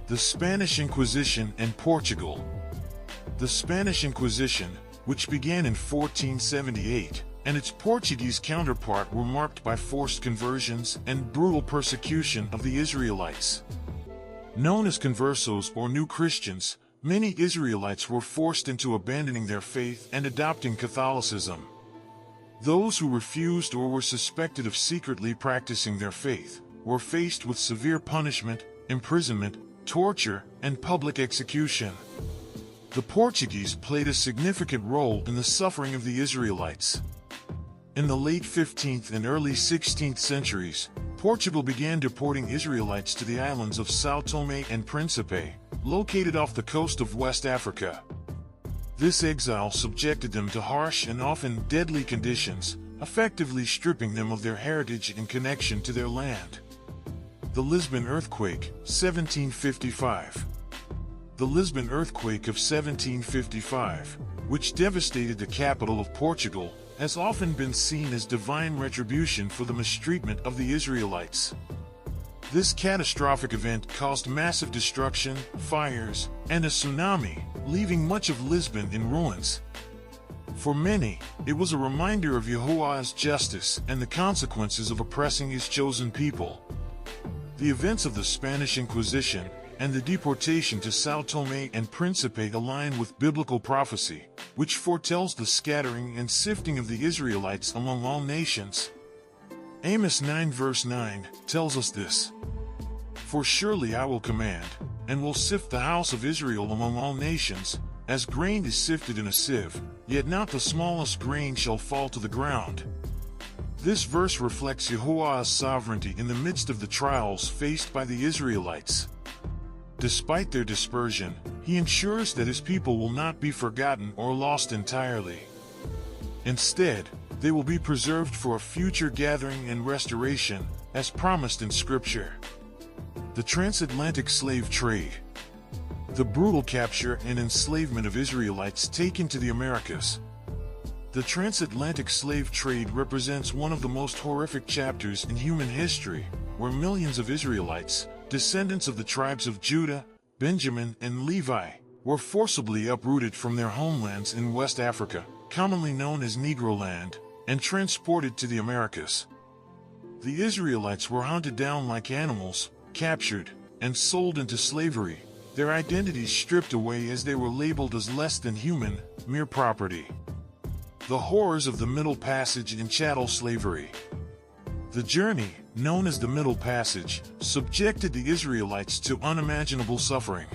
The Spanish Inquisition and Portugal. The Spanish Inquisition, which began in 1478, and its Portuguese counterpart were marked by forced conversions and brutal persecution of the Israelites. Known as conversos or New Christians, many Israelites were forced into abandoning their faith and adopting Catholicism. Those who refused or were suspected of secretly practicing their faith were faced with severe punishment, imprisonment, torture, and public execution. The Portuguese played a significant role in the suffering of the Israelites. In the late 15th and early 16th centuries, Portugal began deporting Israelites to the islands of São Tomé and Príncipe, located off the coast of West Africa. This exile subjected them to harsh and often deadly conditions, effectively stripping them of their heritage and connection to their land. The Lisbon Earthquake, 1755. The Lisbon Earthquake of 1755, which devastated the capital of Portugal, has often been seen as divine retribution for the mistreatment of the Israelites. This catastrophic event caused massive destruction, fires, and a tsunami, leaving much of Lisbon in ruins. For many, it was a reminder of Yahuwah's justice and the consequences of oppressing his chosen people. The events of the Spanish Inquisition and the deportation to São Tomé and Príncipe align with biblical prophecy, which foretells the scattering and sifting of the Israelites among all nations. Amos 9 verse 9 tells us this: "For surely I will command, and will sift the house of Israel among all nations, as grain is sifted in a sieve, yet not the smallest grain shall fall to the ground." This verse reflects Yahuwah's sovereignty in the midst of the trials faced by the Israelites. Despite their dispersion, he ensures that his people will not be forgotten or lost entirely. Instead, they will be preserved for a future gathering and restoration, as promised in Scripture. The transatlantic slave trade. The brutal capture and enslavement of Israelites taken to the Americas. The transatlantic slave trade represents one of the most horrific chapters in human history, where millions of Israelites, descendants of the tribes of Judah, Benjamin, and Levi, were forcibly uprooted from their homelands in West Africa, commonly known as Negroland, and transported to the Americas. The Israelites were hunted down like animals, captured, and sold into slavery, their identities stripped away as they were labeled as less than human, mere property. The horrors of the Middle Passage in chattel slavery. The journey, known as the Middle Passage, subjected the Israelites to unimaginable suffering.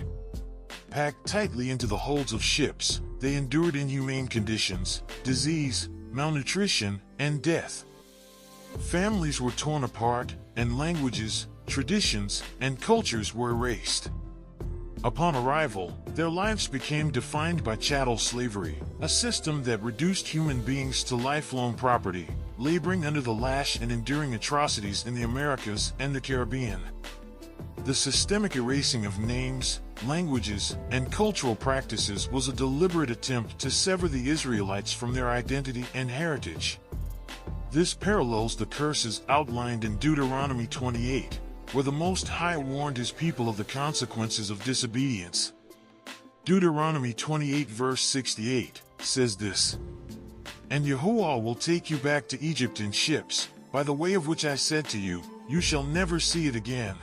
Packed tightly into the holds of ships, they endured inhumane conditions, disease, malnutrition, and death. Families were torn apart, and languages, traditions, and cultures were erased. Upon arrival, their lives became defined by chattel slavery, a system that reduced human beings to lifelong property, laboring under the lash and enduring atrocities in the Americas and the Caribbean. The systemic erasing of names, languages, and cultural practices was a deliberate attempt to sever the Israelites from their identity and heritage. This parallels the curses outlined in Deuteronomy 28, where the Most High warned his people of the consequences of disobedience. Deuteronomy 28 verse 68 says this: "And Yahuwah will take you back to Egypt in ships, by the way of which I said to you, you shall never see it again.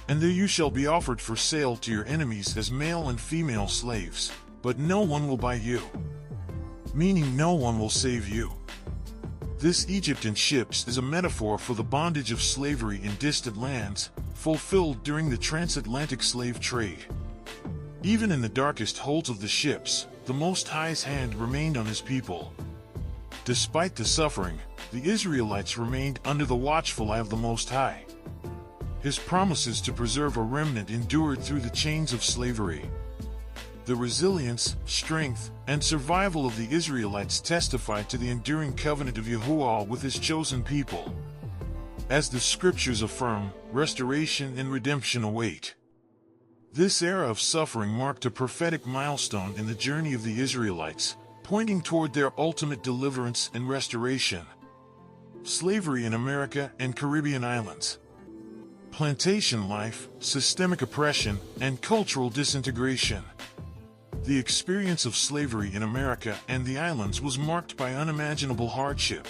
And there you shall be offered for sale to your enemies as male and female slaves, but no one will buy you." Meaning no one will save you. This Egypt in ships is a metaphor for the bondage of slavery in distant lands, fulfilled during the transatlantic slave trade. Even in the darkest holds of the ships, the Most High's hand remained on his people. Despite the suffering, the Israelites remained under the watchful eye of the Most High. His promises to preserve a remnant endured through the chains of slavery. The resilience, strength, and survival of the Israelites testify to the enduring covenant of Yahuwah with his chosen people. As the scriptures affirm, restoration and redemption await. This era of suffering marked a prophetic milestone in the journey of the Israelites, pointing toward their ultimate deliverance and restoration. Slavery in America and Caribbean islands. plantation life, systemic oppression, and cultural disintegration. The experience of slavery in America and the islands was marked by unimaginable hardship.